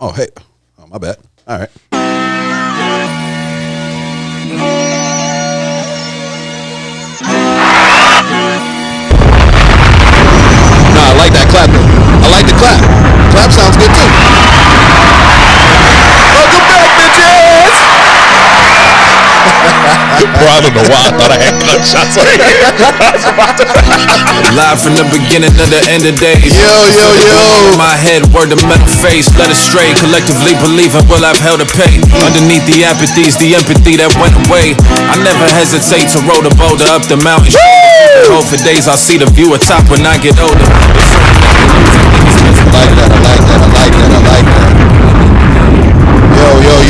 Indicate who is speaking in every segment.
Speaker 1: Oh, hey. Oh, my bad. All right. No, I like that clap, though. I like the clap. Clap sounds good, too. Welcome back, bitches!
Speaker 2: Bro, I don't know why I thought I had gunshots right here.
Speaker 3: Live from the beginning to the end of days.
Speaker 1: Yo.
Speaker 3: My head, word to metal face. Let it stray, collectively believing will I've held a pay. Underneath the apathies, the empathy that went away. I never hesitate to roll the boulder up the mountain. Hope for days I'll see the view atop when I get older.
Speaker 1: I like that. Yo.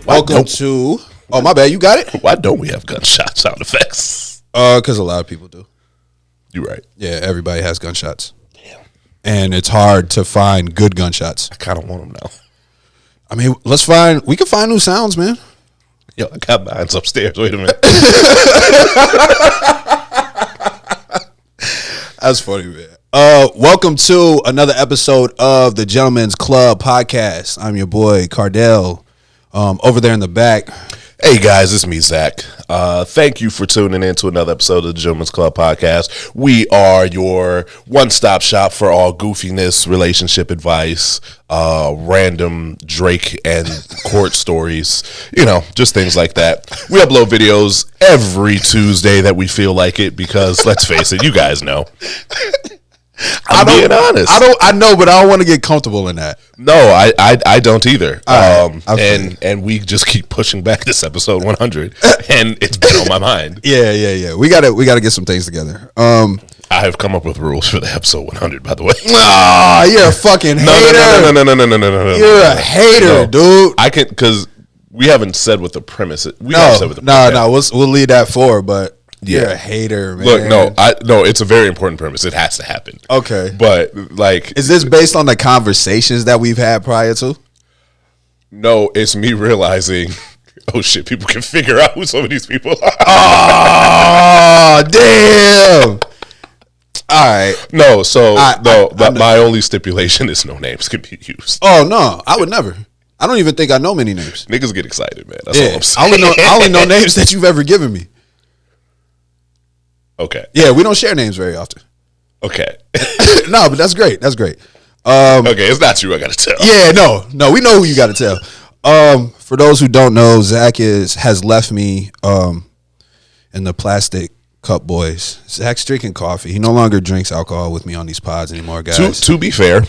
Speaker 1: Welcome to... Oh, my bad. You got it?
Speaker 2: Why don't we have gunshot sound effects?
Speaker 1: Because a lot of people do.
Speaker 2: You're right.
Speaker 1: Yeah, everybody has gunshots. Damn. And it's hard to find good gunshots.
Speaker 2: I kind of want them now.
Speaker 1: I mean, we can find new sounds, man.
Speaker 2: Yo, I got mine upstairs. Wait a minute.
Speaker 1: That's funny, man. Welcome to another episode of the Gentleman's Club podcast. I'm your boy, Cardell. Over there in the back.
Speaker 2: Hey guys, it's me, Zach. Thank you for tuning in to another episode of the Gentleman's Club podcast. We are your one-stop shop for all goofiness, relationship advice, random Drake and court stories, just things like that. We upload videos every Tuesday that we feel like it because, let's face it, you guys know. I'm being honest.
Speaker 1: I know, but I don't want to get comfortable in that.
Speaker 2: No, I don't either.
Speaker 1: Right,
Speaker 2: and we just keep pushing back this episode 100, and it's been on my mind.
Speaker 1: Yeah. We gotta get some things together.
Speaker 2: I have come up with rules for the episode 100, by the way.
Speaker 1: You're a fucking hater.
Speaker 2: No.
Speaker 1: You're a hater, dude.
Speaker 2: I can because we haven't said what the premise is.
Speaker 1: No. We'll leave that for, but. Yeah. You're a hater, man.
Speaker 2: Look, no, it's a very important premise. It has to happen.
Speaker 1: Okay.
Speaker 2: But,
Speaker 1: is this based on the conversations that we've had prior to?
Speaker 2: No, it's me realizing, oh, shit, people can figure out who some of these people are.
Speaker 1: Oh, damn. All right.
Speaker 2: No, my only stipulation is no names can be used.
Speaker 1: Oh, no, I would never. I don't even think I know many names.
Speaker 2: Niggas get excited, man. That's all I'm saying.
Speaker 1: I only know names that you've ever given me.
Speaker 2: Okay.
Speaker 1: Yeah, we don't share names very often.
Speaker 2: Okay.
Speaker 1: No, but that's great. Okay,
Speaker 2: it's not you I got to tell.
Speaker 1: Yeah, no, we know who you got to tell. For those who don't know, Zach has left me in the plastic cup boys. Zach's drinking coffee. He no longer drinks alcohol with me on these pods anymore, guys.
Speaker 2: To be fair,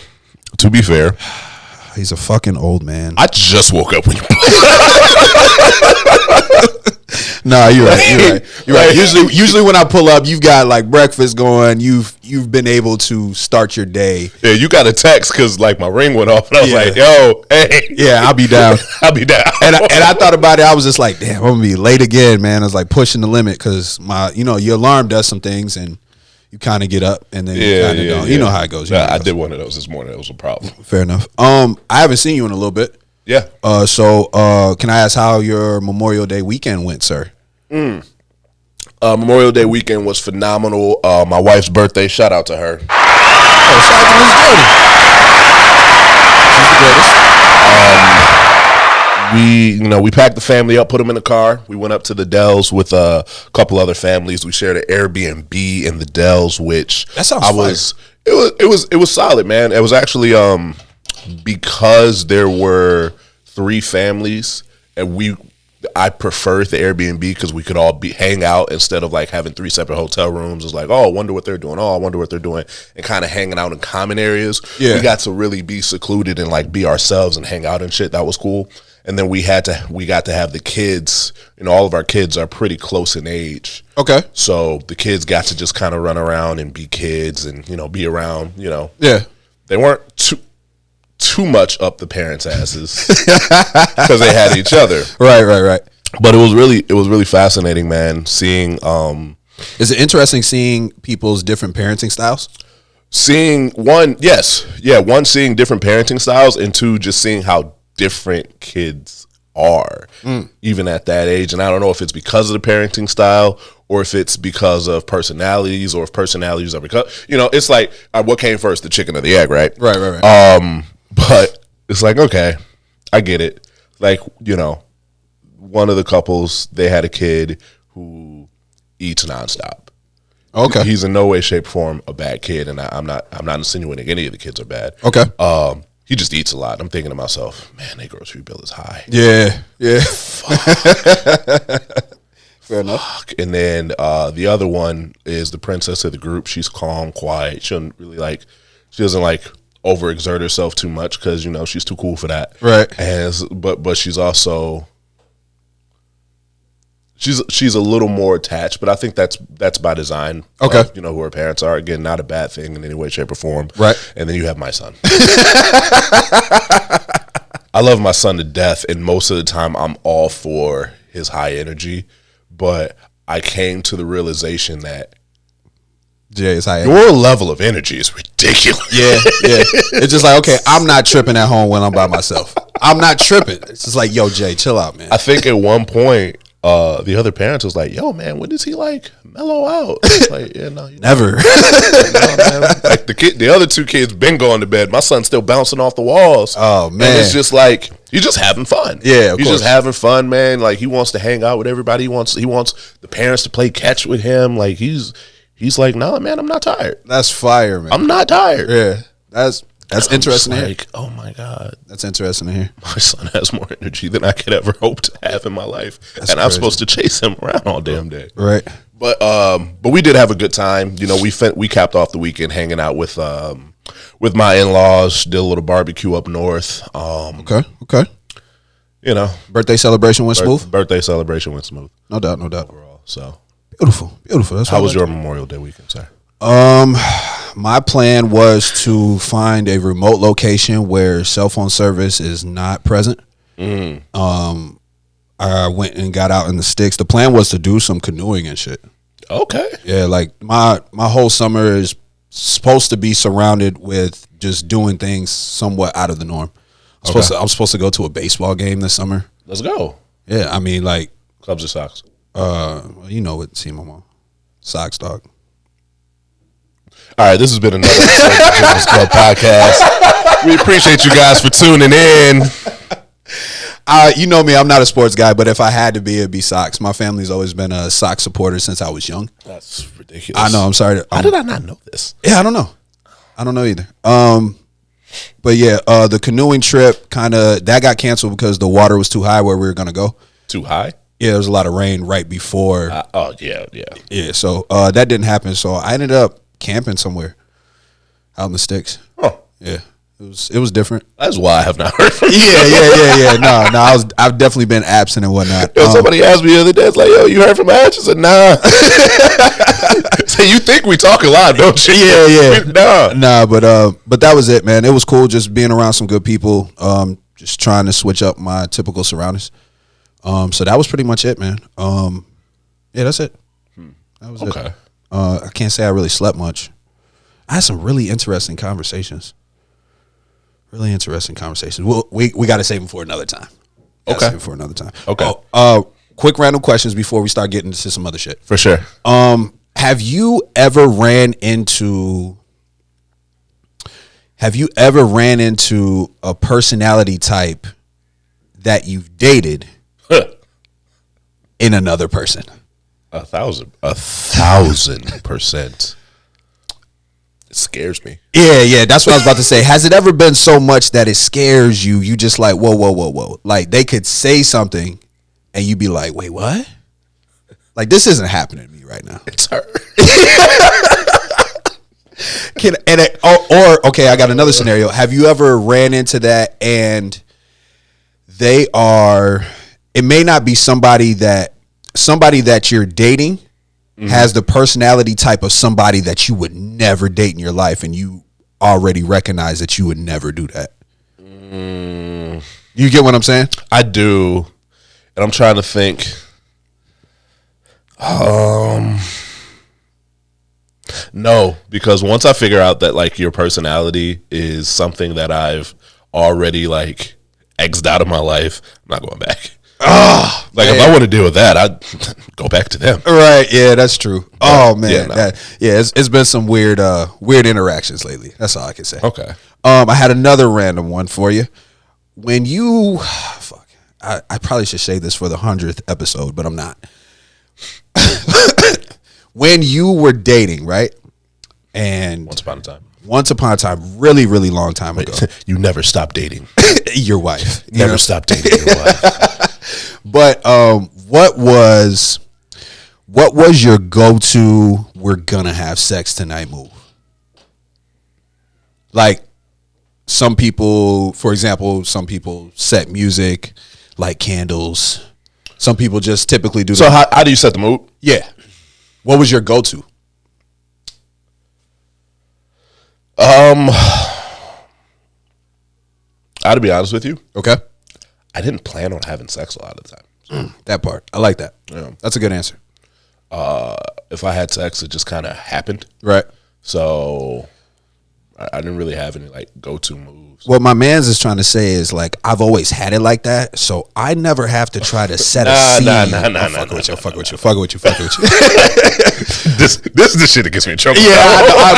Speaker 1: he's a fucking old man.
Speaker 2: I just woke up when you
Speaker 1: No, you're right. Usually when I pull up, you've got like breakfast going. You've been able to start your day.
Speaker 2: Yeah, you got a text because like my ring went off and I was like, yo, hey.
Speaker 1: Yeah, I'll be down. And I thought about it. I was just like, damn, I'm gonna be late again, man. I was like pushing the limit because your alarm does some things and you kind of get up and then you kind of don't. You know how it goes.
Speaker 2: I did one of those this morning. It was a problem.
Speaker 1: Fair enough. I haven't seen you in a little bit.
Speaker 2: Yeah.
Speaker 1: So can I ask how your Memorial Day weekend went, sir?
Speaker 2: Memorial Day weekend was phenomenal. My wife's birthday. Shout out to her.
Speaker 1: Oh, shout out to Miss Jody.
Speaker 2: She's the greatest. We packed the family up, put them in the car. We went up to the Dells with a couple other families. We shared an Airbnb in the Dells, which
Speaker 1: that sounds fire.
Speaker 2: It was solid, man. It was actually because there were 3 families and I preferred the Airbnb because we could all hang out instead of like having 3 separate hotel rooms. It's like, oh, I wonder what they're doing. Oh, I wonder what they're doing. And kind of hanging out in common areas. Yeah. We got to really be secluded and like be ourselves and hang out and shit. That was cool. And then we got to have the kids. All of our kids are pretty close in age.
Speaker 1: Okay.
Speaker 2: So the kids got to just kind of run around and be kids and, be around,
Speaker 1: Yeah.
Speaker 2: They weren't too much up the parents' asses because they had each other.
Speaker 1: Right.
Speaker 2: But it was really fascinating, man. Seeing,
Speaker 1: is it interesting seeing people's different parenting styles?
Speaker 2: Seeing seeing different parenting styles, and 2, just seeing how different kids are, even at that age. And I don't know if it's because of the parenting style or if it's because of personalities, or if personalities are because, it's like, what came first, the chicken or the egg, right?
Speaker 1: Right.
Speaker 2: But it's like, okay, I get it. Like, you know, one of the couples, they had a kid who eats nonstop.
Speaker 1: Okay.
Speaker 2: He's in no way, shape, or form a bad kid, and I'm not insinuating any of the kids are bad.
Speaker 1: Okay.
Speaker 2: He just eats a lot. I'm thinking to myself, man, their grocery bill is high.
Speaker 1: Yeah. Fair enough.
Speaker 2: And then the other one is the princess of the group. She's calm, quiet. She doesn't like overexert herself too much because, you know, she's too cool for that.
Speaker 1: Right.
Speaker 2: And but she's also she's a little more attached, but I think that's by design.
Speaker 1: Okay.
Speaker 2: You know who her parents are. Again, not a bad thing in any way, shape, or form.
Speaker 1: Right.
Speaker 2: And then you have my son. I love my son to death, and most of the time I'm all for his high energy. But I came to the realization that
Speaker 1: Jay's high.
Speaker 2: Your level of energy is ridiculous.
Speaker 1: Yeah. It's just like, okay, I'm not tripping at home when I'm by myself. I'm not tripping. It's just like, yo, Jay, chill out, man.
Speaker 2: I think at one point, the other parents was like, yo, man, when does he like mellow out? Like, yeah, no,
Speaker 1: Never.
Speaker 2: No, man. Like the other two kids been going to bed. My son's still bouncing off the walls.
Speaker 1: Oh, man.
Speaker 2: And it's just like, he's just having fun.
Speaker 1: Yeah,
Speaker 2: he's just having fun, man. Like, he wants to hang out with everybody. He wants the parents to play catch with him. Like, he's like, nah, man, I'm not tired.
Speaker 1: That's fire, man.
Speaker 2: I'm not tired.
Speaker 1: Yeah. That's interesting to hear.
Speaker 2: Like, oh my God.
Speaker 1: That's interesting to hear.
Speaker 2: My son has more energy than I could ever hope to have in my life.
Speaker 1: That's
Speaker 2: and
Speaker 1: crazy.
Speaker 2: I'm supposed to chase him around all damn day.
Speaker 1: Right.
Speaker 2: But we did have a good time. You know, we capped off the weekend hanging out with my in-laws, did a little barbecue up north.
Speaker 1: Okay.
Speaker 2: You know.
Speaker 1: Birthday celebration went smooth?
Speaker 2: Birthday celebration went smooth.
Speaker 1: No doubt.
Speaker 2: Overall. So
Speaker 1: Beautiful. That's
Speaker 2: how was your Memorial Day weekend, sir?
Speaker 1: My plan was to find a remote location where cell phone service is not present. I went and got out in the sticks. The plan was to do some canoeing and shit.
Speaker 2: Okay.
Speaker 1: Yeah, like my whole summer is supposed to be surrounded with just doing things somewhat out of the norm. I'm supposed to go to a baseball game this summer.
Speaker 2: Let's go.
Speaker 1: Yeah, I mean, like
Speaker 2: Cubs or Sox?
Speaker 1: you know what team I'm on. Sox, dog.
Speaker 2: All right, this has been another episode of the Business Club Podcast. We appreciate you guys for tuning in.
Speaker 1: You know me, I'm not a sports guy, but if I had to be, it'd be Sox. My family's always been a Sox supporter since I was young.
Speaker 2: That's ridiculous.
Speaker 1: I know, I'm sorry.
Speaker 2: How did I not know this?
Speaker 1: Yeah, I don't know either. But yeah, the canoeing trip that got canceled because the water was too high where we were gonna go.
Speaker 2: Too high?
Speaker 1: Yeah, there was a lot of rain right before.
Speaker 2: Yeah.
Speaker 1: So that didn't happen. So I ended up camping somewhere out in the sticks.
Speaker 2: Oh,
Speaker 1: yeah, it was different.
Speaker 2: That's why I have not heard from you.
Speaker 1: Yeah. No, I've definitely been absent and whatnot.
Speaker 2: Yo, somebody asked me the other day, it's like, yo, you heard from Ash? I said, nah. So you think we talk a lot, don't you?
Speaker 1: Yeah. Nah, but that was it, man. It was cool just being around some good people. Just trying to switch up my typical surroundings. So that was pretty much it, man. Yeah, that's it. That was it. I can't say I really slept much. I had some really interesting conversations. We got to save them for another time. Okay. Quick random questions before we start getting into some other shit.
Speaker 2: For sure.
Speaker 1: Have you ever ran into a personality type that you've dated in another person?
Speaker 2: 1,000%. It scares me.
Speaker 1: Yeah, that's what I was about to say. Has it ever been so much that it scares you? You just like, whoa. Like they could say something and you'd be like, wait, what? Like this isn't happening to me right now.
Speaker 2: It's her.
Speaker 1: Okay, I got another scenario. Have you ever ran into that and it may not be somebody that you're dating has the personality type of somebody that you would never date in your life, and you already recognize that you would never do that. You get what I'm saying?
Speaker 2: I do. And I'm trying to think. No, because once I figure out that like your personality is something that I've already like X'd out of my life, I'm not going back. If I want to deal with that, I'd go back to them.
Speaker 1: Right? Yeah, that's true. Oh man,
Speaker 2: yeah,
Speaker 1: it's been some weird interactions lately. That's all I can say.
Speaker 2: Okay.
Speaker 1: I had another random one for you. when you, fuck, I probably should say this for the 100th episode, but I'm not. When you were dating, right? And once upon a time, really, really long time ago.
Speaker 2: You never stopped dating.
Speaker 1: Your wife.
Speaker 2: Never stopped dating your wife.
Speaker 1: But what was your go-to we're gonna have sex tonight move? Like some people, for example, some people set music, light candles. Some people just typically do.
Speaker 2: So how do you set the mood?
Speaker 1: Yeah. What was your go-to?
Speaker 2: I'll be honest with you.
Speaker 1: Okay.
Speaker 2: I didn't plan on having sex a lot of the time.
Speaker 1: That part. I like that.
Speaker 2: Yeah.
Speaker 1: That's a good answer.
Speaker 2: If I had sex, it just kind of happened.
Speaker 1: Right.
Speaker 2: So I didn't really have any like go-to moves.
Speaker 1: What my man's is trying to say is like I've always had it like that, so I never have to try to set a scene. Fuck with you.
Speaker 2: This shit that gets me in trouble.
Speaker 1: Yeah,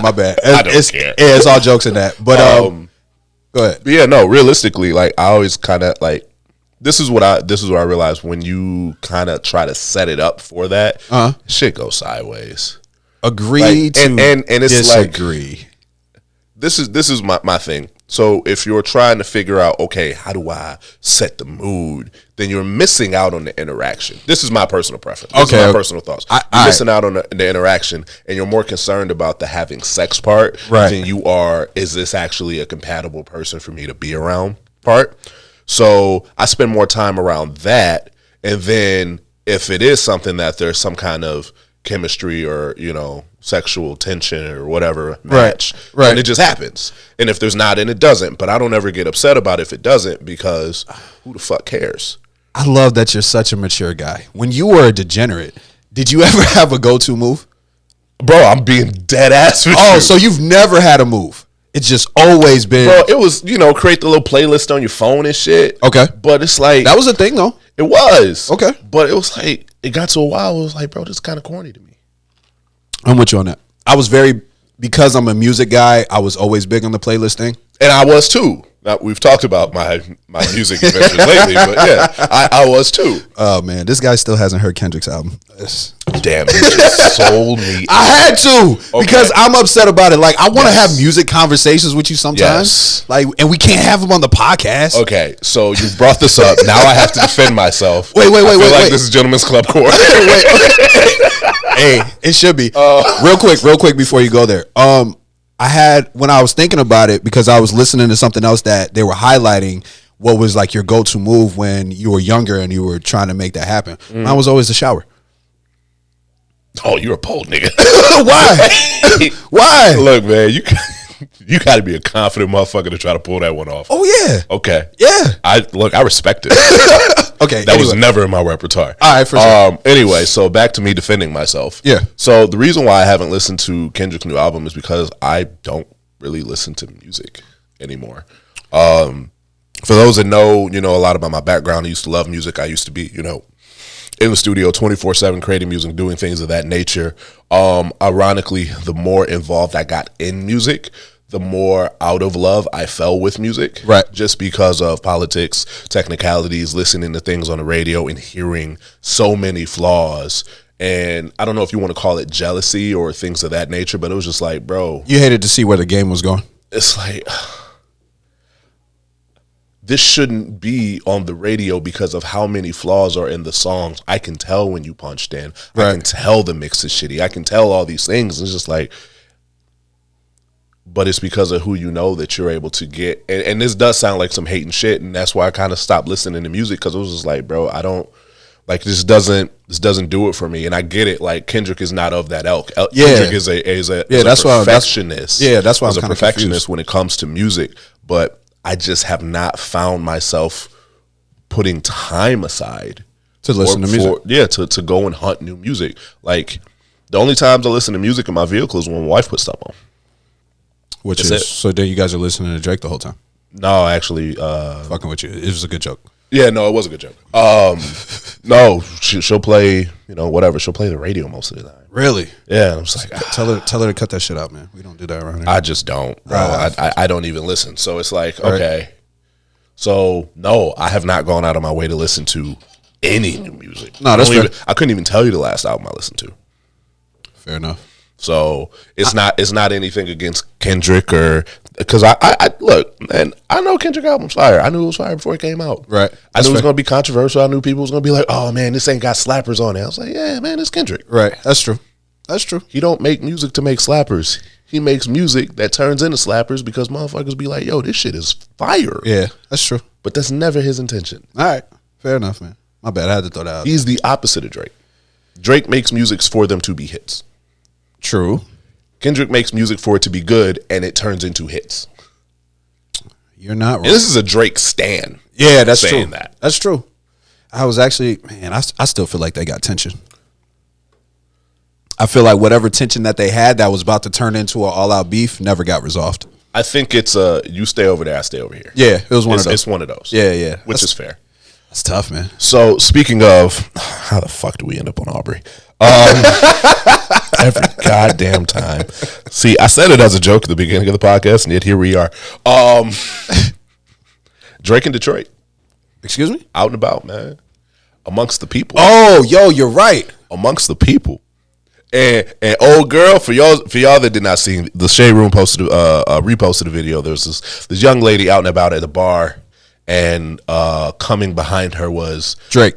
Speaker 1: my bad.
Speaker 2: I don't care.
Speaker 1: Yeah, it's all jokes in that. But go ahead.
Speaker 2: But yeah, no. Realistically, like I always kind of like this is what I realized when you kind of try to set it up for that. Shit goes sideways.
Speaker 1: Agree to
Speaker 2: and it's
Speaker 1: disagree.
Speaker 2: Like this is my thing. So if you're trying to figure out, okay, how do I set the mood, then you're missing out on the interaction. This is my personal preference. This is my personal thoughts. You're missing out on the interaction, and you're more concerned about the having sex part than you are, is this actually a compatible person for me to be around part. So I spend more time around that, and then if it is something that there's some kind of chemistry or, you know, sexual tension or whatever match, and it just happens. And if there's not, and it doesn't. But I don't ever get upset about if it doesn't, because who the fuck cares?
Speaker 1: I love that you're such a mature guy. When you were a degenerate, did you ever have a go-to move?
Speaker 2: Bro, I'm being dead ass with you.
Speaker 1: So you've never had a move. It's just always been.
Speaker 2: Bro, it was, you know, create the little playlist on your phone and shit.
Speaker 1: Okay.
Speaker 2: But it's like.
Speaker 1: That was a thing, though.
Speaker 2: It was.
Speaker 1: Okay.
Speaker 2: But it was like, it got to a while, it was like, bro, this is kind of corny to me.
Speaker 1: I'm with you on that. I was because I'm a music guy, I was always big on the playlist thing.
Speaker 2: And I was too. Now, we've talked about my music adventures lately, but yeah, I was too.
Speaker 1: Oh man, this guy still hasn't heard Kendrick's album.
Speaker 2: Damn, you just sold me.
Speaker 1: I had to because I'm upset about it. Like I want to have music conversations with you sometimes. Like, and we can't have them on the podcast.
Speaker 2: Okay, so you brought this up. Now I have to defend myself.
Speaker 1: Wait.
Speaker 2: This is Gentleman's Club Court.
Speaker 1: Hey, it should be. Real quick before you go there. I had, when I was thinking about it, because I was listening to something else that they were highlighting what was like your go-to move when you were younger and you were trying to make that happen. Mine was always the shower.
Speaker 2: Oh, you're a pole nigga.
Speaker 1: Why? Why?
Speaker 2: Look, man, you got to be a confident motherfucker to try to pull that one off.
Speaker 1: Oh yeah.
Speaker 2: Okay.
Speaker 1: Yeah.
Speaker 2: I respect it.
Speaker 1: Okay.
Speaker 2: That was never in my repertoire.
Speaker 1: All right, for sure.
Speaker 2: Anyway, so back to me defending myself.
Speaker 1: Yeah.
Speaker 2: So the reason why I haven't listened to Kendrick's new album is because I don't really listen to music anymore. For those that know, you know, a lot about my background, I used to love music. I used to be, you know, in the studio 24/7 creating music, doing things of that nature. Ironically, the more involved I got in music, the more out of love I fell with music.
Speaker 1: Right.
Speaker 2: Just because of politics, technicalities, listening to things on the radio and hearing so many flaws. And I don't know if you want to call it jealousy or things of that nature, but it was just like, bro.
Speaker 1: You hated to see where the game was going.
Speaker 2: It's like, this shouldn't be on the radio because of how many flaws are in the songs. I can tell when you punched in.
Speaker 1: Right.
Speaker 2: I can tell the mix is shitty. I can tell all these things. It's just like, but it's because of who you know that you're able to get. And this does sound like some hating shit, and that's why I kind of stopped listening to music, because it was just like, bro, I don't, like, this doesn't do it for me. And I get it. Like, Kendrick is not of that ilk. Kendrick is a perfectionist.
Speaker 1: That's why I'm
Speaker 2: a
Speaker 1: kind of
Speaker 2: perfectionist
Speaker 1: confused
Speaker 2: when it comes to music. But I just have not found myself putting time aside
Speaker 1: to listen to music.
Speaker 2: To go and hunt new music. Like, the only times I listen to music in my vehicle is when my wife puts stuff on.
Speaker 1: Which is it. So then you guys are listening to Drake the whole time?
Speaker 2: No, actually,
Speaker 1: fucking with you. It was a good joke.
Speaker 2: Yeah, no, it was a good joke. No, she'll play, you know, whatever. She'll play the radio most of the time.
Speaker 1: Really?
Speaker 2: Yeah, and I'm just like,
Speaker 1: tell her to cut that shit out, man. We don't do that around here.
Speaker 2: I just don't, bro. I don't even listen. So it's like, okay, So no, I have not gone out of my way to listen to any new music.
Speaker 1: No, that's fair.
Speaker 2: I couldn't even tell you the last album I listened to.
Speaker 1: Fair enough.
Speaker 2: So it's not anything against Kendrick or because I look, man, I know Kendrick album's fire. I knew it was fire before it came out.
Speaker 1: Right.
Speaker 2: I knew it was gonna be controversial. I knew people was gonna be like, oh man, this ain't got slappers on it. I was like, yeah, man, it's Kendrick.
Speaker 1: Right. That's true. That's true.
Speaker 2: He don't make music to make slappers. He makes music that turns into slappers because motherfuckers be like, yo, this shit is fire.
Speaker 1: Yeah, that's true.
Speaker 2: But that's never his intention.
Speaker 1: All right. Fair enough, man. My bad. I had to throw that out.
Speaker 2: He's the opposite of Drake. Drake makes music for them to be hits.
Speaker 1: True.
Speaker 2: Kendrick makes music for it to be good, and it turns into hits.
Speaker 1: You're not wrong.
Speaker 2: And this is a Drake stan.
Speaker 1: Yeah, that's
Speaker 2: saying
Speaker 1: true.
Speaker 2: That.
Speaker 1: That's true. I was actually, man, I still feel like they got tension. I feel like whatever tension that they had that was about to turn into an all-out beef never got resolved.
Speaker 2: I think it's you stay over there, I stay over here.
Speaker 1: Yeah, it was one of those.
Speaker 2: It's one of those.
Speaker 1: Yeah, yeah.
Speaker 2: Which is fair.
Speaker 1: That's tough, man.
Speaker 2: So speaking of, how the fuck do we end up on Aubrey? Every goddamn time. See, I said it as a joke at the beginning of the podcast, and yet here we are. Drake in Detroit.
Speaker 1: Excuse me?
Speaker 2: Out and about, man. Amongst the people.
Speaker 1: Oh, yo, you're right.
Speaker 2: Amongst the people. And old girl, for y'all that did not see, the Shade Room reposted a video. There's this young lady out and about at a bar, and coming behind her was
Speaker 1: Drake,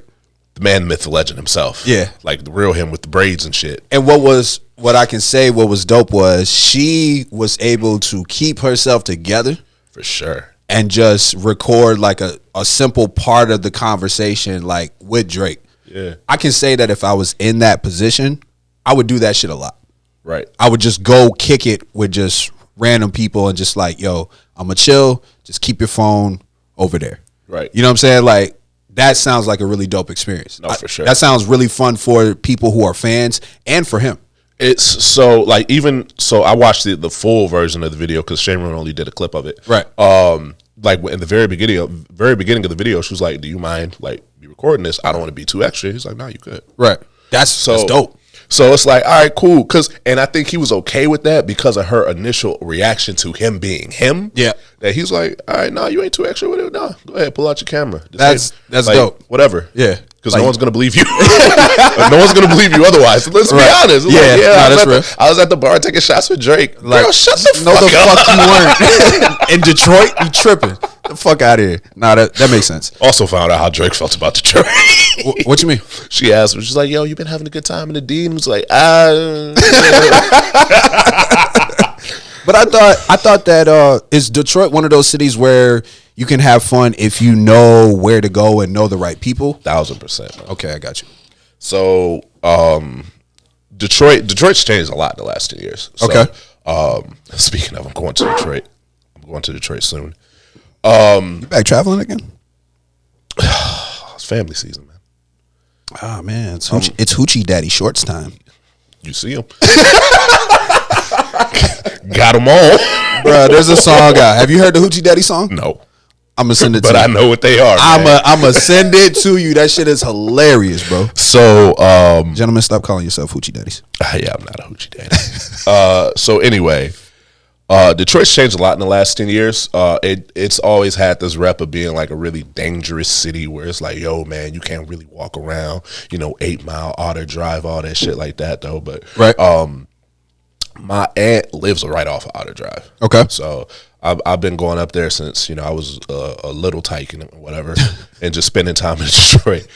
Speaker 2: the man, myth, the legend himself.
Speaker 1: Yeah,
Speaker 2: like the real him with the braids and shit.
Speaker 1: And what was dope was she was able to keep herself together
Speaker 2: for sure,
Speaker 1: and just record like a simple part of the conversation, like with Drake.
Speaker 2: Yeah,
Speaker 1: I can say that if I was in that position, I would do that shit a lot.
Speaker 2: Right.
Speaker 1: I would just go kick it with just random people and just like, yo, I'm going to chill. Just keep your phone over there.
Speaker 2: Right.
Speaker 1: You know what I'm saying? Like, that sounds like a really dope experience.
Speaker 2: No, for sure.
Speaker 1: That sounds really fun for people who are fans and for him.
Speaker 2: It's so like I watched the full version of the video because Sharon only did a clip of it.
Speaker 1: Right.
Speaker 2: Like in the very beginning of the video, she was like, "Do you mind like me recording this? I don't want to be too extra." He's like, "No, you could."
Speaker 1: Right. That's dope.
Speaker 2: So it's like, all right, cool. And I think he was okay with that because of her initial reaction to him being him.
Speaker 1: Yeah.
Speaker 2: That he's like, all right, no, you ain't too extra with it. No, go ahead, pull out your camera.
Speaker 1: That's like, dope.
Speaker 2: Whatever.
Speaker 1: Yeah.
Speaker 2: Because no one's going to believe you. No one's going to believe you otherwise. Let's be honest.
Speaker 1: Yeah,
Speaker 2: like,
Speaker 1: that's real.
Speaker 2: I was at the bar taking shots with Drake.
Speaker 1: Like,
Speaker 2: girl, shut the
Speaker 1: no,
Speaker 2: fuck
Speaker 1: the
Speaker 2: up.
Speaker 1: fuck you weren't. In Detroit, you tripping. The fuck out of here. Nah, that makes sense.
Speaker 2: Also found out how Drake felt about Detroit.
Speaker 1: What you mean?
Speaker 2: She asked him, she's like, yo, you been having a good time in the D? And he was like,
Speaker 1: But I thought that is Detroit one of those cities where you can have fun if you know where to go and know the right people?
Speaker 2: 1,000%. Man.
Speaker 1: Okay, I got you.
Speaker 2: So Detroit's changed a lot in the last 10 years. So,
Speaker 1: okay.
Speaker 2: Speaking of, I'm going to Detroit. I'm going to Detroit soon.
Speaker 1: You back traveling again?
Speaker 2: It's family season, man.
Speaker 1: Oh man, it's Hoochie Daddy Shorts time.
Speaker 2: You see him. Got them all.
Speaker 1: Bruh, there's a song out. Have you heard the Hoochie Daddy song?
Speaker 2: No.
Speaker 1: I'm going to send it to you.
Speaker 2: But I know what they are.
Speaker 1: I'm going to send it to you. That shit is hilarious, bro.
Speaker 2: So,
Speaker 1: gentlemen, stop calling yourself Hoochie Daddies.
Speaker 2: Yeah, I'm not a Hoochie Daddy. So anyway, Detroit's changed a lot in the last 10 years. It's always had this rep of being like a really dangerous city where it's like, yo, man, you can't really walk around, 8 Mile, Otter Drive, all that shit like that, though. But
Speaker 1: right.
Speaker 2: My aunt lives right off of Otter Drive.
Speaker 1: Okay.
Speaker 2: So I've been going up there since, I was a little tyke and whatever, and just spending time in Detroit.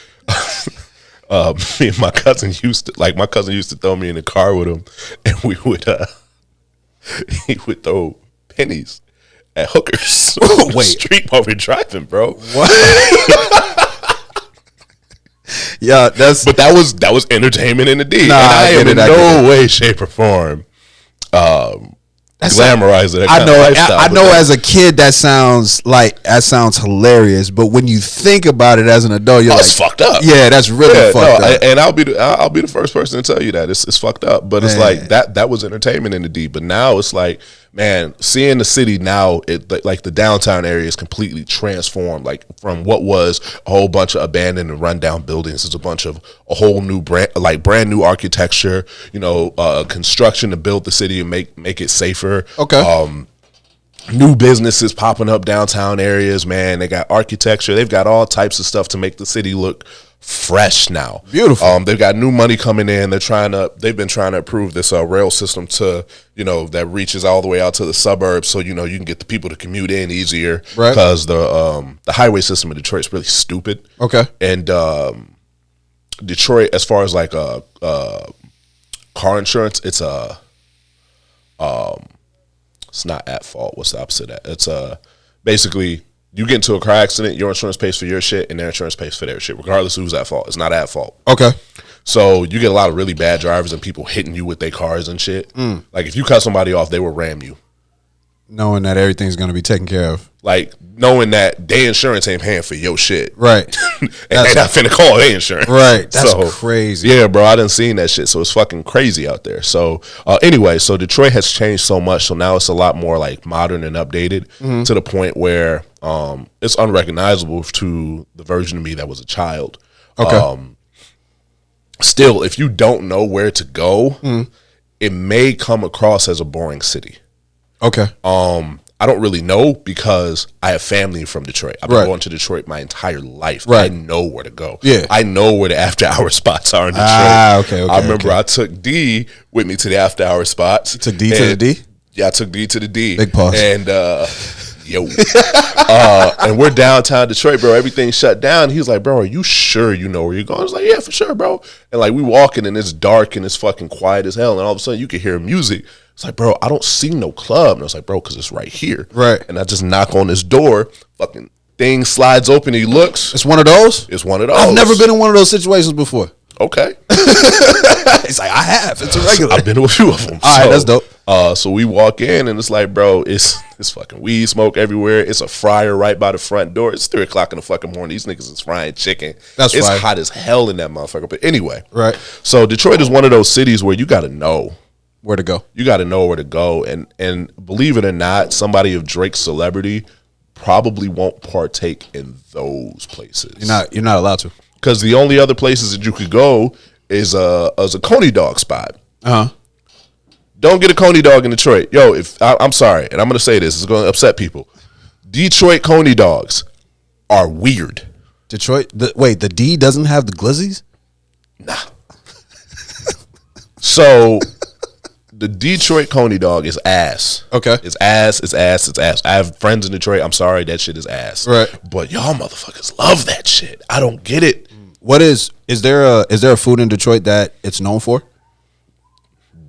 Speaker 2: Me and my cousin used to throw me in the car with him, and we would he would throw pennies at hookers on the street while we're driving, bro.
Speaker 1: What? Yeah, but
Speaker 2: that was entertainment in the D.
Speaker 1: Nah,
Speaker 2: and I am in no way, shape, or form glamorize it.
Speaker 1: I know. As a kid, that sounds hilarious. But when you think about it as an adult, you're like,
Speaker 2: it's fucked up.
Speaker 1: Yeah, that's really fucked up.
Speaker 2: And I'll be the first person to tell you that it's fucked up. But it's like that was entertainment in the D. But now it's like, man, seeing the city now, like the downtown area is completely transformed. Like from what was a whole bunch of abandoned and rundown buildings, it's a whole new brand new architecture. Construction to build the city and make it safer.
Speaker 1: Okay.
Speaker 2: new businesses popping up downtown areas, man. They got architecture. They've got all types of stuff to make the city look fresh now.
Speaker 1: Beautiful.
Speaker 2: They've got new money coming in. They've been trying to improve this rail system to, that reaches all the way out to the suburbs. So, you can get the people to commute in easier.
Speaker 1: Right.
Speaker 2: Because the highway system in Detroit is really stupid.
Speaker 1: Okay.
Speaker 2: And Detroit, as far as like car insurance, it's not at fault. What's the opposite of that? It's basically you get into a car accident, your insurance pays for your shit, and their insurance pays for their shit, regardless of who's at fault. It's not at fault.
Speaker 1: Okay.
Speaker 2: So you get a lot of really bad drivers and people hitting you with their cars and shit. Like if you cut somebody off, they will ram you.
Speaker 1: Knowing that everything's going to be taken care of.
Speaker 2: Like knowing that their insurance ain't paying for your shit.
Speaker 1: Right.
Speaker 2: And they not finna call their insurance.
Speaker 1: Right. That's crazy.
Speaker 2: Yeah, bro. I done seen that shit. So it's fucking crazy out there. So anyway, so Detroit has changed so much. So now it's a lot more like modern and updated to the point where it's unrecognizable to the version of me that was a child.
Speaker 1: Okay.
Speaker 2: Still, if you don't know where to go, it may come across as a boring city.
Speaker 1: Okay.
Speaker 2: I don't really know because I have family from Detroit. I've been going to Detroit my entire life.
Speaker 1: Right.
Speaker 2: I know where to go.
Speaker 1: Yeah.
Speaker 2: I know where the after hour spots are in Detroit.
Speaker 1: Okay.
Speaker 2: I remember I took D with me to the after hour spots.
Speaker 1: You took D to the D?
Speaker 2: Yeah, I took D to the D.
Speaker 1: Big pause.
Speaker 2: And and we're downtown Detroit, bro. Everything's shut down. He was like, bro, are you sure you know where you're going? I was like, yeah, for sure, bro. And like we walking and it's dark and it's fucking quiet as hell. And all of a sudden you can hear music. It's like, bro, I don't see no club. And I was like, bro, because it's right here.
Speaker 1: Right.
Speaker 2: And I just knock on this door. Fucking thing slides open. He looks.
Speaker 1: It's one of those?
Speaker 2: It's one of those.
Speaker 1: I've never been in one of those situations before.
Speaker 2: Okay.
Speaker 1: It's like, I have. It's a regular.
Speaker 2: I've been to a few of them.
Speaker 1: All right, that's dope.
Speaker 2: So we walk in and it's like, bro, it's fucking weed smoke everywhere. It's a fryer right by the front door. It's 3 o'clock in the fucking morning. These niggas is frying chicken. It's
Speaker 1: fire.
Speaker 2: hot as hell in that motherfucker. But anyway.
Speaker 1: Right.
Speaker 2: So Detroit is one of those cities where you got to know.
Speaker 1: Where to go.
Speaker 2: You got to know where to go. And believe it or not, somebody of Drake's celebrity probably won't partake in those places.
Speaker 1: You're not allowed to.
Speaker 2: Because the only other places that you could go is a Coney dog spot.
Speaker 1: Uh-huh.
Speaker 2: Don't get a Coney dog in Detroit. Yo, I'm sorry, and I'm going to say this. It's going to upset people. Detroit Coney dogs are weird.
Speaker 1: Detroit? The D doesn't have the glizzies?
Speaker 2: Nah. So, the Detroit Coney dog is ass.
Speaker 1: Okay.
Speaker 2: It's ass. I have friends in Detroit. I'm sorry, that shit is ass.
Speaker 1: Right.
Speaker 2: But y'all motherfuckers love that shit. I don't get it.
Speaker 1: What is there a food in Detroit that it's known for?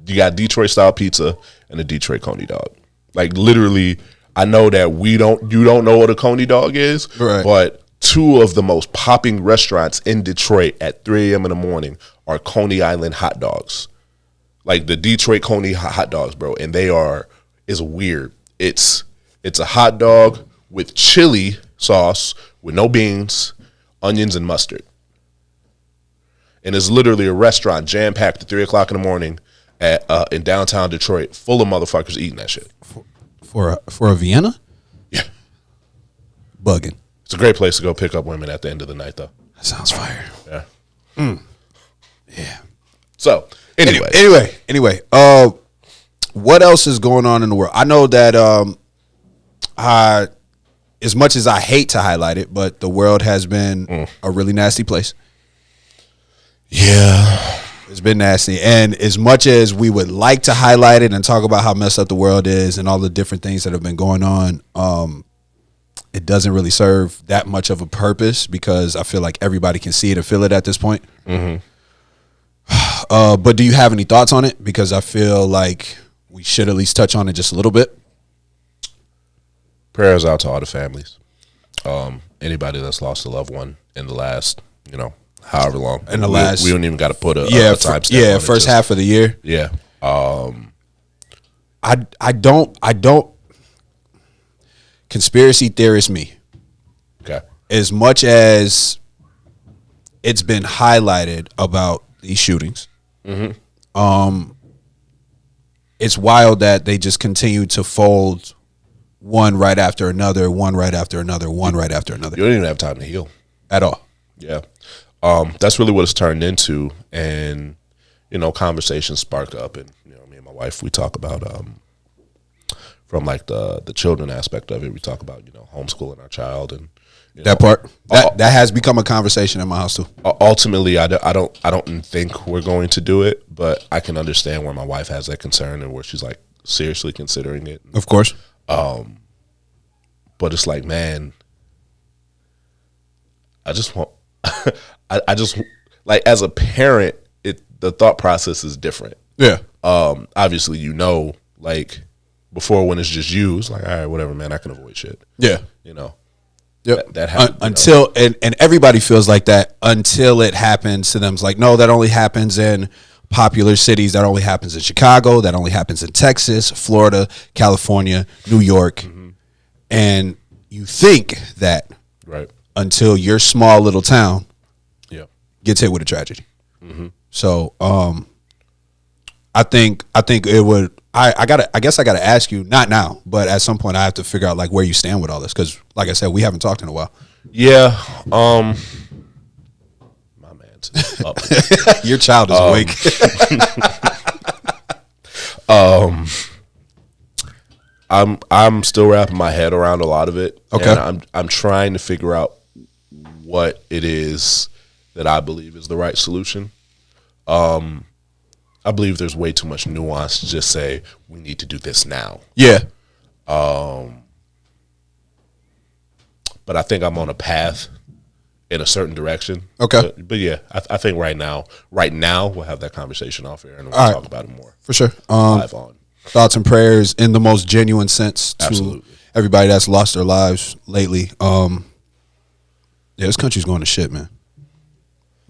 Speaker 2: You got Detroit style pizza and a Detroit Coney dog. Like literally, I know that you don't know what a Coney dog is,
Speaker 1: right.
Speaker 2: But 2 of the most popping restaurants in Detroit at 3 a.m. in the morning are Coney Island hot dogs. Like the Detroit Coney hot dogs, bro, and it's weird. It's a hot dog with chili sauce with no beans, onions, and mustard. And it's literally a restaurant jam packed at 3 o'clock in the morning in downtown Detroit, full of motherfuckers eating that shit.
Speaker 1: For a Vienna?
Speaker 2: Yeah,
Speaker 1: bugging.
Speaker 2: It's a great place to go pick up women at the end of the night, though.
Speaker 1: That sounds fire.
Speaker 2: Yeah.
Speaker 1: Yeah.
Speaker 2: So anyway,
Speaker 1: what else is going on in the world? I know that as much as I hate to highlight it, but the world has been a really nasty place.
Speaker 2: Yeah.
Speaker 1: It's been nasty. And as much as we would like to highlight it and talk about how messed up the world is and all the different things that have been going on, it doesn't really serve that much of a purpose because I feel like everybody can see it and feel it at this point.
Speaker 2: Mm-hmm.
Speaker 1: But do you have any thoughts on it? Because I feel like we should at least touch on it just a little bit.
Speaker 2: Prayers out to all the families. Anybody that's lost a loved one in the last, however long.
Speaker 1: In the last,
Speaker 2: we don't even got to put a timestamp on it.
Speaker 1: First half of the year.
Speaker 2: Yeah.
Speaker 1: I don't. Conspiracy theorist me.
Speaker 2: Okay.
Speaker 1: As much as it's been highlighted about these shootings, it's wild that they just continue to fold one right after another, one right after another, one right after another.
Speaker 2: You don't even have time to heal
Speaker 1: at all.
Speaker 2: Yeah. That's really what it's turned into. And, conversations spark up. And, me and my wife, we talk about, from like the children aspect of it. We talk about, homeschooling our child and
Speaker 1: that part that has become a conversation in my house too.
Speaker 2: Ultimately, I don't think we're going to do it, but I can understand where my wife has that concern and where she's like seriously considering it.
Speaker 1: Of course.
Speaker 2: But it's like, man, I just want, I just like as a parent, the thought process is different.
Speaker 1: Yeah.
Speaker 2: Obviously, like before when it's just you, it's like, all right, whatever, man, I can avoid shit.
Speaker 1: Yeah.
Speaker 2: Yep. That happens
Speaker 1: until and everybody feels like that until it happens to them. It's like, no, that only happens in popular cities. That only happens in Chicago. That only happens in Texas, Florida, California, New York. And you think that
Speaker 2: right
Speaker 1: until your small little town gets hit with a tragedy. So I think it would. I guess I gotta ask you, not now, but at some point I have to figure out like where you stand with all this, because like I said, we haven't talked in a while.
Speaker 2: Yeah. My man's up.
Speaker 1: Your child is awake.
Speaker 2: I'm still wrapping my head around a lot of it.
Speaker 1: Okay.
Speaker 2: And I'm trying to figure out what it is that I believe is the right solution. I believe there's way too much nuance to just say we need to do this now.
Speaker 1: Yeah.
Speaker 2: But I think I'm on a path in a certain direction.
Speaker 1: Okay.
Speaker 2: But yeah, I think right now we'll have that conversation off air and we'll talk about it more.
Speaker 1: For sure.
Speaker 2: Live on.
Speaker 1: Thoughts and prayers in the most genuine sense to
Speaker 2: Absolutely.
Speaker 1: everybody that's lost their lives lately. Yeah, this country's going to shit, man.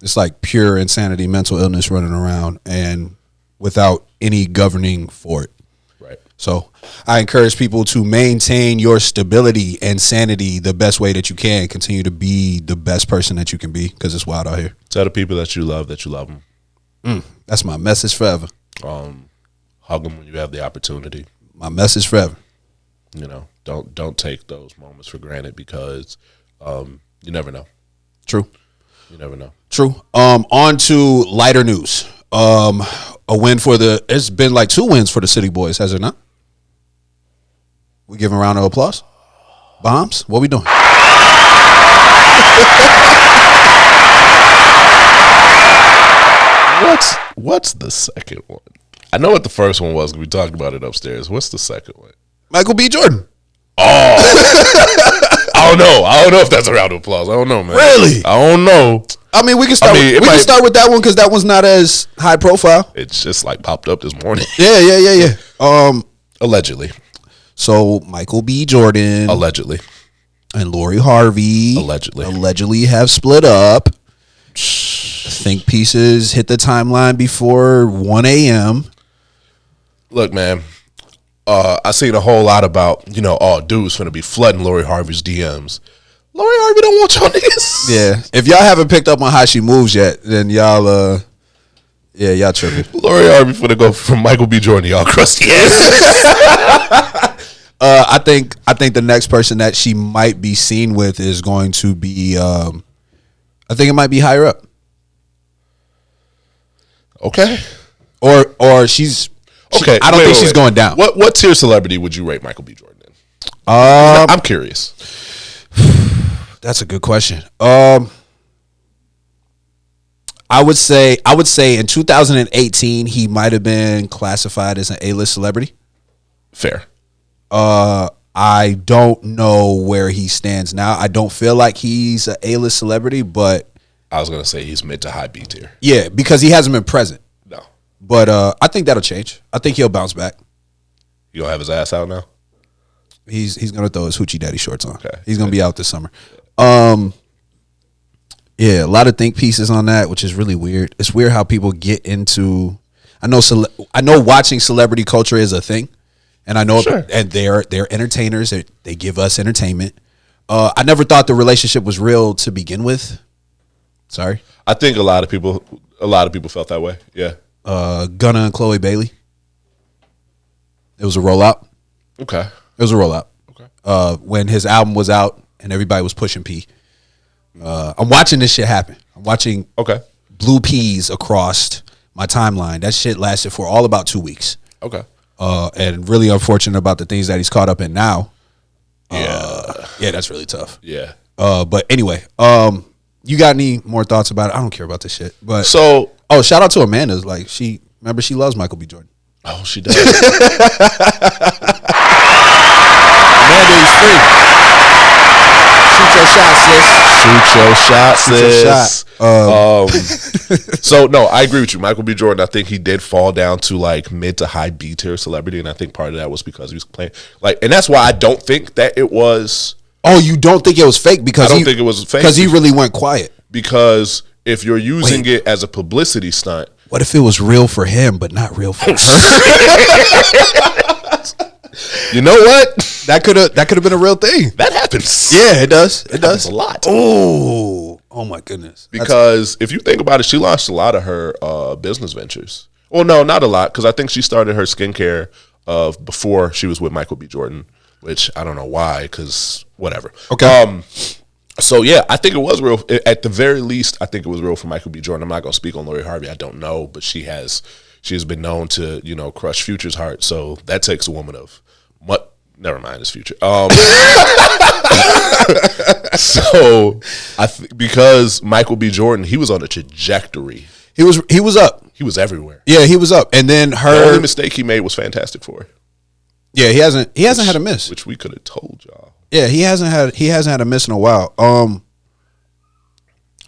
Speaker 1: It's like pure insanity, mental illness running around, and without any governing for it.
Speaker 2: Right.
Speaker 1: So I encourage people to maintain your stability and sanity the best way that you can. Continue to be the best person that you can be, because it's wild out here.
Speaker 2: Tell the people that you love them.
Speaker 1: That's my message forever.
Speaker 2: Hug them when you have the opportunity.
Speaker 1: My message forever.
Speaker 2: Don't take those moments for granted, because you never know.
Speaker 1: True.
Speaker 2: You never know.
Speaker 1: True. On to lighter news. A win for it's been like 2 wins for the City Boys, has it not? We give a round of applause. Bombs? What we doing?
Speaker 2: What's the second one? I know what the first one was. We talked about it upstairs. What's the second one?
Speaker 1: Michael B. Jordan.
Speaker 2: Oh. I don't know if that's a round of applause. I don't know, man.
Speaker 1: Really?
Speaker 2: I don't know.
Speaker 1: I mean, we can start. We can start with that one, because that one's not as high profile.
Speaker 2: It's just like popped up this morning.
Speaker 1: Yeah.
Speaker 2: Allegedly.
Speaker 1: So Michael B. Jordan,
Speaker 2: Allegedly,
Speaker 1: and Laurie Harvey, allegedly have split up. Think pieces hit the timeline before 1 a.m.
Speaker 2: Look, man. I seen a whole lot about, dudes finna be flooding Laurie Harvey's DMs. Laurie Harvey don't want y'all niggas.
Speaker 1: Yeah. If y'all haven't picked up on how she moves yet, then y'all tripping.
Speaker 2: Laurie Harvey finna go from Michael B. Jordan to y'all crusty ass.
Speaker 1: I think the next person that she might be seen with is going to be I think it might be higher up.
Speaker 2: Okay.
Speaker 1: Or she's okay. I don't think she's going down.
Speaker 2: What tier celebrity would you rate Michael B. Jordan in? I'm curious.
Speaker 1: That's a good question. I would say in 2018 he might have been classified as an A-list celebrity.
Speaker 2: Fair.
Speaker 1: I don't know where he stands now. I don't feel like he's an A-list celebrity, but
Speaker 2: I was gonna say he's mid to high B tier.
Speaker 1: Yeah, because he hasn't been present.
Speaker 2: No.
Speaker 1: But I think that'll change. I think he'll bounce back.
Speaker 2: You gonna have his ass out now?
Speaker 1: He's gonna throw his hoochie daddy shorts on.
Speaker 2: Okay.
Speaker 1: He's gonna be out this summer. Yeah, a lot of think pieces on that, which is really weird. It's weird how people get into. I know watching celebrity culture is a thing, and I know,
Speaker 2: sure.
Speaker 1: And they're entertainers. They give us entertainment. I never thought the relationship was real to begin with. Sorry,
Speaker 2: I think a lot of people felt that way. Yeah.
Speaker 1: Gunna and Chloe Bailey. It was a rollout.
Speaker 2: Okay.
Speaker 1: It was a rollout.
Speaker 2: Okay.
Speaker 1: When his album was out and everybody was pushing P. I'm watching this shit happen. I'm watching blue peas across my timeline. That shit lasted for all about 2 weeks.
Speaker 2: Okay.
Speaker 1: and really unfortunate about the things that he's caught up in now.
Speaker 2: Yeah,
Speaker 1: that's really tough.
Speaker 2: yeah.
Speaker 1: But anyway, you got any more thoughts about it? I don't care about this shit. But
Speaker 2: So,
Speaker 1: shout out to Amanda. Like she loves Michael B. Jordan.
Speaker 2: oh, she does.
Speaker 1: Amanda, he's free. Shoot your shot, sis.
Speaker 2: Shoot your shot, sis.
Speaker 1: Shoot your shot.
Speaker 2: So no, I agree with you. Michael B. Jordan, I think he did fall down to like mid to high B tier celebrity, and I think part of that was because he was playing and that's why I don't think that it was.
Speaker 1: Oh, you don't think it was fake because
Speaker 2: I don't think it was fake
Speaker 1: because he really went quiet.
Speaker 2: Because if you're using it as a publicity stunt,
Speaker 1: what if it was real for him but not real for her?
Speaker 2: you know what?
Speaker 1: That could have been a real thing.
Speaker 2: That happens.
Speaker 1: Yeah, it does. It does
Speaker 2: a lot.
Speaker 1: Oh my goodness.
Speaker 2: Because if you think about it, she launched a lot of her business ventures. Well, no, not a lot, because I think she started her skincare before she was with Michael B. Jordan, which I don't know why, because whatever.
Speaker 1: Okay.
Speaker 2: So yeah, I think it was real. At the very least, I think it was real for Michael B. Jordan. I'm not gonna speak on Laurie Harvey. I don't know, but she has been known to crush Future's heart. So that takes a woman of what? Never mind, it's Future. So because Michael B. Jordan, he was on a trajectory.
Speaker 1: He was up.
Speaker 2: He was everywhere.
Speaker 1: Yeah, he was up. And then
Speaker 2: The only mistake he made was Fantastic Four.
Speaker 1: Yeah, he hasn't had a miss.
Speaker 2: Which we could have told y'all.
Speaker 1: Yeah, he hasn't had a miss in a while. I'm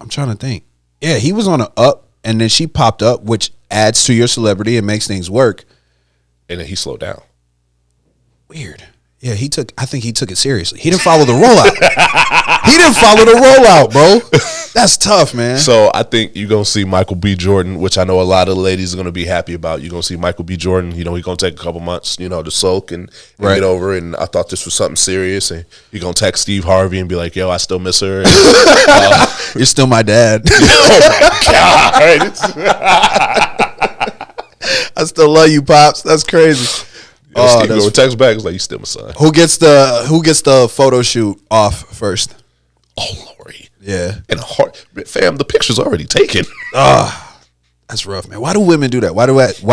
Speaker 1: trying to think. Yeah, he was on an up, and then she popped up, which adds to your celebrity and makes things work.
Speaker 2: And then he slowed down.
Speaker 1: Weird. Yeah, I think he took it seriously. He didn't follow the rollout. He didn't follow the rollout, bro. That's tough, man.
Speaker 2: So I think you're going to see Michael B. Jordan, which I know a lot of the ladies are going to be happy about. You're going to see Michael B. Jordan, he's going to take a couple months, to sulk and get over. And I thought this was something serious. And he's going to text Steve Harvey and be like, yo, I still miss her. And,
Speaker 1: you're still my dad.
Speaker 2: Oh, my God.
Speaker 1: I still love you, Pops. That's crazy.
Speaker 2: Steve going to text back. It's like, you still my son.
Speaker 1: Who gets the photo shoot off first?
Speaker 2: Oh, Laurie.
Speaker 1: Yeah.
Speaker 2: And fam, the picture's already taken.
Speaker 1: That's rough, man. Why do women do that? Why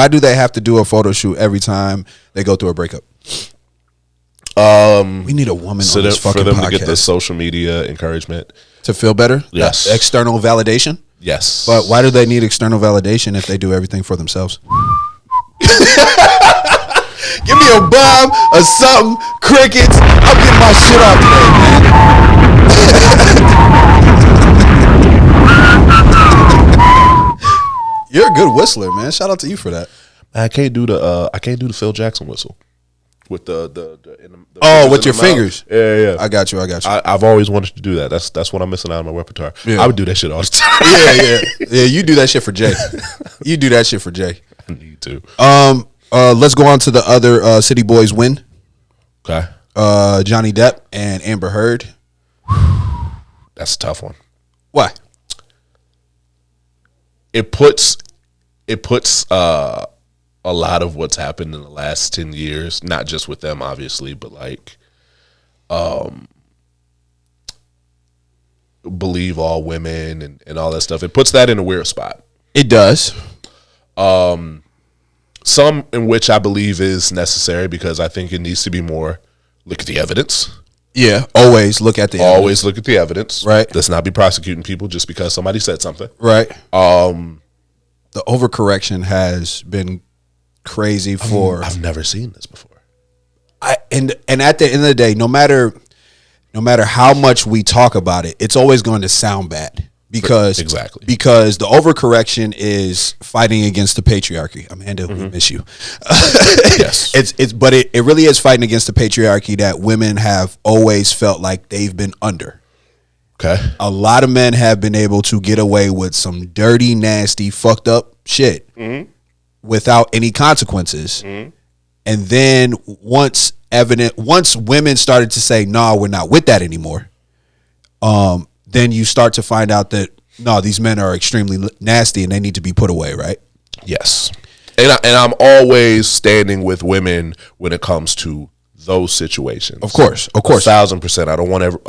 Speaker 1: do they have to do a photo shoot every time they go through a breakup? We need a woman on this fucking
Speaker 2: for them
Speaker 1: podcast.
Speaker 2: to get the social media encouragement
Speaker 1: to feel better.
Speaker 2: Yes.
Speaker 1: External validation.
Speaker 2: Yes.
Speaker 1: But why do they need external validation if they do everything for themselves? Give me a bomb or something, crickets. I'm getting my shit off today, man. You're a good whistler, man. Shout out to you for that.
Speaker 2: I can't do the Phil Jackson whistle with the
Speaker 1: with your fingers.
Speaker 2: Yeah.
Speaker 1: I got you.
Speaker 2: I've always wanted to do that. That's what I'm missing out of my repertoire.
Speaker 1: Yeah.
Speaker 2: I would do that shit all the time.
Speaker 1: Yeah. You do that shit for Jay. You do that shit for Jay.
Speaker 2: I need to.
Speaker 1: Let's go on to the other City Boys win.
Speaker 2: Okay.
Speaker 1: Johnny Depp and Amber Heard.
Speaker 2: That's a tough one.
Speaker 1: Why?
Speaker 2: It puts a lot of what's happened in the last 10 years, not just with them, obviously, but believe all women and all that stuff. It puts that in a weird spot.
Speaker 1: It does.
Speaker 2: Some in which I believe is necessary because I think it needs to be more look at the evidence.
Speaker 1: Yeah, always look at the evidence.
Speaker 2: Always look at the evidence.
Speaker 1: Right.
Speaker 2: Let's not be prosecuting people just because somebody said something.
Speaker 1: Right. The overcorrection has been crazy for.
Speaker 2: I've never seen this before.
Speaker 1: And at the end of the day, no matter how much we talk about it, it's always going to sound bad because the overcorrection is fighting against the patriarchy. Amanda, we miss you.
Speaker 2: Yes,
Speaker 1: but it really is fighting against the patriarchy that women have always felt like they've been under.
Speaker 2: Okay.
Speaker 1: A lot of men have been able to get away with some dirty, nasty, fucked up shit without any consequences. And then once women started to say, "No, we're not with that anymore," then you start to find out that no, these men are extremely nasty and they need to be put away, right?
Speaker 2: Yes. And I'm always standing with women when it comes to those situations.
Speaker 1: Of course.
Speaker 2: 1,000%. I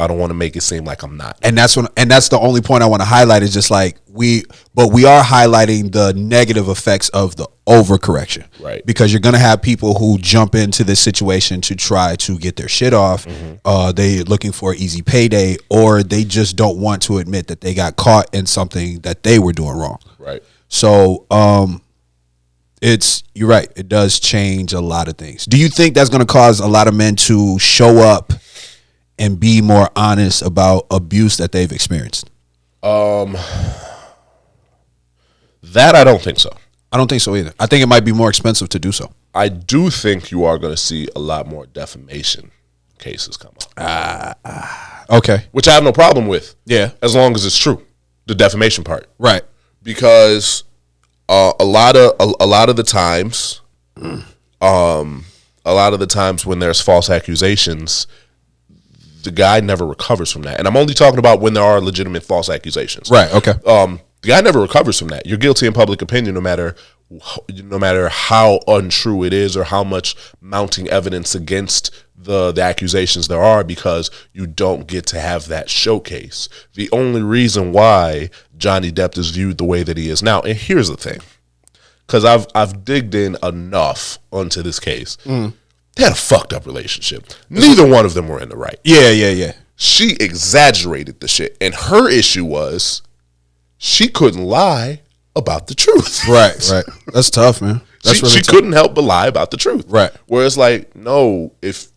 Speaker 2: don't want to make it seem like I'm not.
Speaker 1: And that's the only point I want to highlight is just like we are highlighting the negative effects of the overcorrection.
Speaker 2: Right.
Speaker 1: Because you're going to have people who jump into this situation to try to get their shit off. They're looking for an easy payday, or they just don't want to admit that they got caught in something that they were doing wrong.
Speaker 2: Right.
Speaker 1: So, you're right. It does change a lot of things. Do you think that's going to cause a lot of men to show up and be more honest about abuse that they've experienced?
Speaker 2: That I don't think so.
Speaker 1: I don't think so either. I think it might be more expensive to do so.
Speaker 2: I do think you are going to see a lot more defamation cases come up.
Speaker 1: Okay.
Speaker 2: Which I have no problem with.
Speaker 1: Yeah.
Speaker 2: As long as it's true. The defamation part.
Speaker 1: Right.
Speaker 2: Because a lot of the times, when there's false accusations, the guy never recovers from that. And I'm only talking about when there are legitimate false accusations.
Speaker 1: Right. Okay.
Speaker 2: The guy never recovers from that. You're guilty in public opinion, no matter how untrue it is or how much mounting evidence against the accusations there are, because you don't get to have that showcase. The only reason why Johnny Depp is viewed the way that he is now, and here's the thing, because I've digged in enough onto this case. They had a fucked up relationship. Neither one of them were in the right.
Speaker 1: Yeah.
Speaker 2: She exaggerated the shit, and her issue was she couldn't lie about the truth.
Speaker 1: Right. That's tough, man.
Speaker 2: She couldn't help but lie about the truth.
Speaker 1: Right.
Speaker 2: Whereas, like, no, if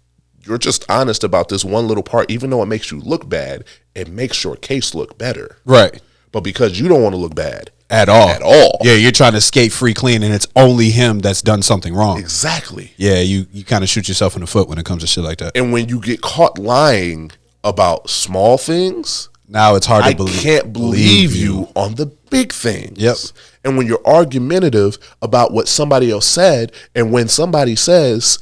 Speaker 2: you're just honest about this one little part, even though it makes you look bad, it makes your case look better.
Speaker 1: Right.
Speaker 2: But because you don't want to look bad
Speaker 1: At all.
Speaker 2: Yeah,
Speaker 1: you're trying to skate free clean, and it's only him that's done something wrong.
Speaker 2: Exactly.
Speaker 1: Yeah, you kind of shoot yourself in the foot when it comes to shit like that.
Speaker 2: And when you get caught lying about small things,
Speaker 1: now it's hard to
Speaker 2: I can't believe you on the big things.
Speaker 1: Yep.
Speaker 2: And when you're argumentative about what somebody else said, and when somebody says,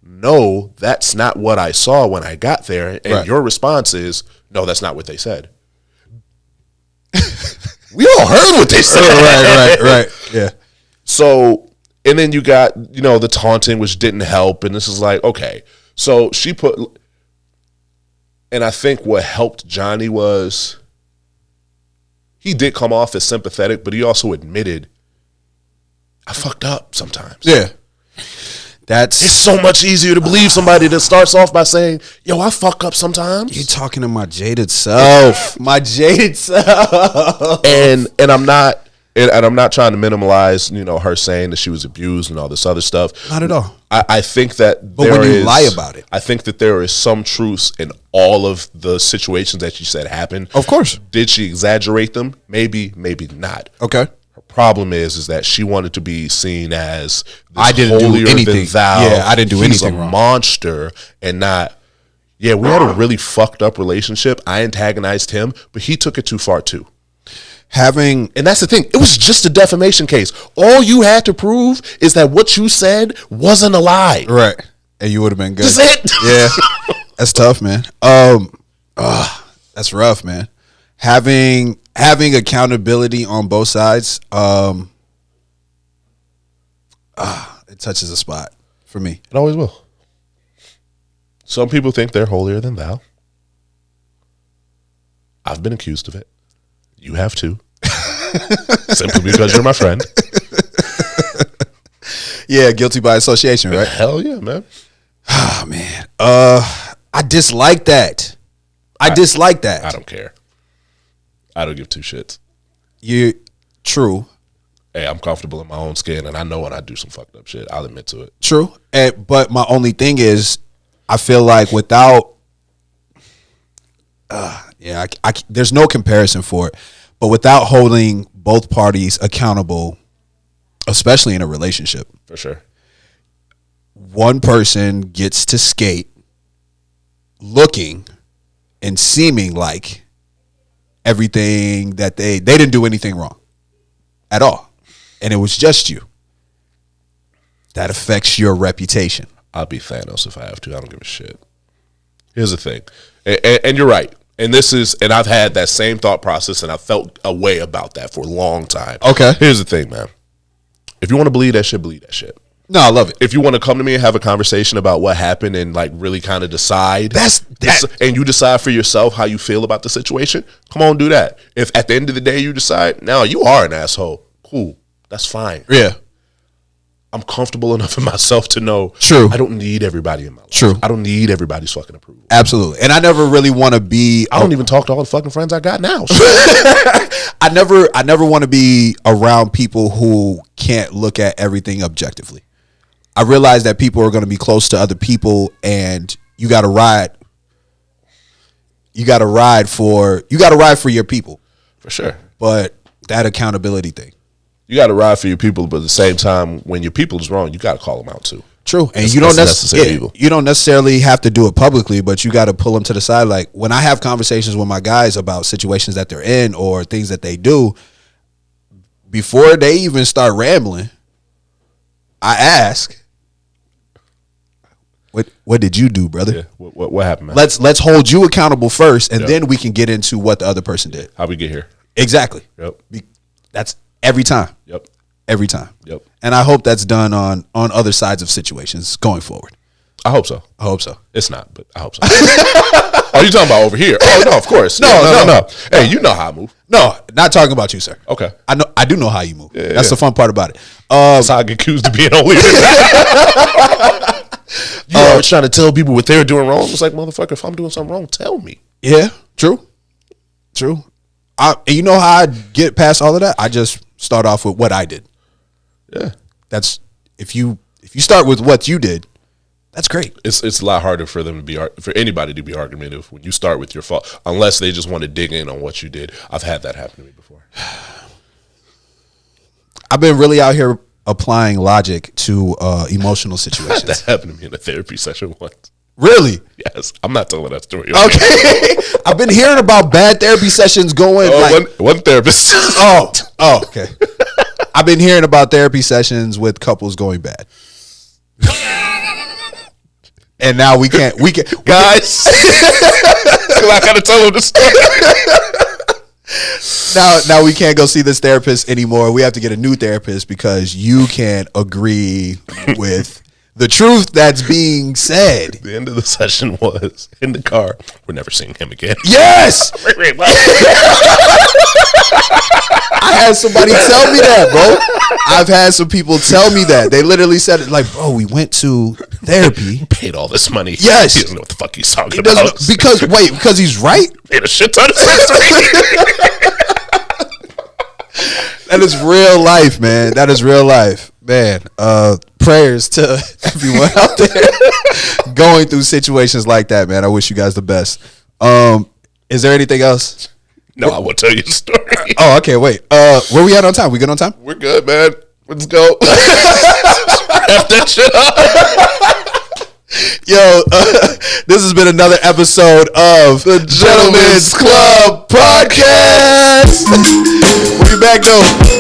Speaker 2: no, that's not what I saw when I got there, and your response is, no, that's not what they said. We all heard what they said.
Speaker 1: Right. Yeah.
Speaker 2: So, and then you got, the taunting, which didn't help. And this is like, okay. So she put, and I think what helped Johnny was he did come off as sympathetic, but he also admitted, I fucked up sometimes.
Speaker 1: Yeah.
Speaker 2: It's so much easier to believe somebody that starts off by saying, yo, I fuck up sometimes.
Speaker 1: You're talking to my jaded self. And
Speaker 2: I'm not trying to minimize, her saying that she was abused and all this other stuff.
Speaker 1: Not at all.
Speaker 2: I think that
Speaker 1: but when you lie about it,
Speaker 2: I think that there is some truth in all of the situations that she said happened.
Speaker 1: Of course.
Speaker 2: Did she exaggerate them? Maybe not.
Speaker 1: Okay.
Speaker 2: Problem is that she wanted to be seen as
Speaker 1: I didn't do anything. Yeah, I didn't do anything wrong.
Speaker 2: He's a monster, and not. Yeah, we had a really fucked up relationship. I antagonized him, but he took it too far too. And that's the thing. It was just a defamation case. All you had to prove is that what you said wasn't a lie.
Speaker 1: Right, and you would have been good.
Speaker 2: That's it.
Speaker 1: Yeah, that's tough, man. That's rough, man. Having accountability on both sides, it touches a spot for me.
Speaker 2: It always will. Some people think they're holier than thou. I've been accused of it. You have too. Simply because you're my friend.
Speaker 1: Yeah, guilty by association, right?
Speaker 2: Hell yeah, man.
Speaker 1: Oh, man. I dislike that. I dislike that.
Speaker 2: I don't care. I don't give two shits.
Speaker 1: True.
Speaker 2: Hey, I'm comfortable in my own skin, and I know when I do some fucked up shit. I'll admit to it.
Speaker 1: True. But my only thing is, I feel like without, there's no comparison for it. But without holding both parties accountable, especially in a relationship,
Speaker 2: for sure,
Speaker 1: one person gets to skate, looking and seeming like everything that they didn't do anything wrong at all, and it was just you. That affects your reputation.
Speaker 2: I'll be Thanos if I have to. I don't give a shit. Here's the thing, and you're right. And I've had that same thought process, and I felt a way about that for a long time.
Speaker 1: Okay.
Speaker 2: Here's the thing, man. If you want to believe that shit, believe that shit.
Speaker 1: No, I love it.
Speaker 2: If you want to come to me and have a conversation about what happened and like really kind of decide, and you decide for yourself how you feel about the situation, come on, do that. If at the end of the day you decide, now you are an asshole, cool, that's fine.
Speaker 1: Yeah.
Speaker 2: I'm comfortable enough in myself to know.
Speaker 1: True.
Speaker 2: I don't need everybody in my life.
Speaker 1: True.
Speaker 2: I don't need everybody's fucking approval.
Speaker 1: Absolutely. And I never really want to be.
Speaker 2: I don't even talk to all the fucking friends I got now.
Speaker 1: I never want to be around people who can't look at everything objectively. I realize that people are going to be close to other people, and you got to ride. You got to ride for your people,
Speaker 2: For sure.
Speaker 1: but that accountability thing.
Speaker 2: You got to ride for your people, but at the same time, when your people is wrong, you got to call them out too.
Speaker 1: True, and
Speaker 2: That's
Speaker 1: you don't
Speaker 2: necessary evil.
Speaker 1: you don't necessarily have to do it publicly, but you got to pull them to the side. Like when I have conversations with my guys about situations that they're in or things that they do, before they even start rambling, I ask, "What did you do, brother?
Speaker 2: Yeah. What happened, man?
Speaker 1: Let's hold you accountable first, and then we can get into what the other person did."
Speaker 2: How we get here?
Speaker 1: Exactly.
Speaker 2: Yep.
Speaker 1: That's every time.
Speaker 2: Yep.
Speaker 1: Every time.
Speaker 2: Yep.
Speaker 1: And I hope that's done on other sides of situations going forward.
Speaker 2: I hope so.
Speaker 1: I hope so.
Speaker 2: It's not, but I hope so. Are you talking about over here? Oh no, of course. No. Hey, you know how I move.
Speaker 1: No, not talking about you, sir.
Speaker 2: Okay.
Speaker 1: I do know how you move.
Speaker 2: Yeah,
Speaker 1: That's the fun part about it.
Speaker 2: That's how I get accused of being only. You always trying to tell people what they're doing wrong. It's like, motherfucker, if I'm doing something wrong, tell me.
Speaker 1: Yeah, true. And you know how I get past all of that? I just start off with what I did.
Speaker 2: Yeah.
Speaker 1: That's if you start with what you did, that's great.
Speaker 2: It's a lot harder for them to be for anybody to be argumentative when you start with your fault, unless they just want to dig in on what you did. I've had that happen to me before.
Speaker 1: I've been really out here applying logic to emotional situations.
Speaker 2: That happened to me in a therapy session once.
Speaker 1: Really?
Speaker 2: Yes, I'm not telling that story.
Speaker 1: Okay. I've been hearing about bad therapy sessions going.
Speaker 2: One therapist.
Speaker 1: Okay. I've been hearing about therapy sessions with couples going bad. And now we can't
Speaker 2: Guys. I gotta tell them the story.
Speaker 1: Now we can't go see this therapist anymore. We have to get a new therapist because you can't agree with the truth that's being said.
Speaker 2: The end of the session was in the car. We're never seeing him again.
Speaker 1: Yes.
Speaker 2: Wait, what?
Speaker 1: I had somebody tell me that, bro. I've had some people tell me that. They literally said it like, bro, we went to therapy.
Speaker 2: Paid all this money.
Speaker 1: Yes.
Speaker 2: He doesn't know what the fuck he's talking
Speaker 1: He
Speaker 2: about.
Speaker 1: doesn't because he's right.
Speaker 2: Paid a shit ton of sense.
Speaker 1: That is real life, man. That is real life, man. Prayers to everyone out there going through situations like that, man. I wish you guys the best. Is there anything else?
Speaker 2: No, I won't tell you the story.
Speaker 1: Oh, okay. Wait. Where we at on time? We good on time?
Speaker 2: We're good, man. Let's go. Wrap that shit up.
Speaker 1: Yo, this has been another episode of the Gentlemen's Club Podcast. We'll be back though.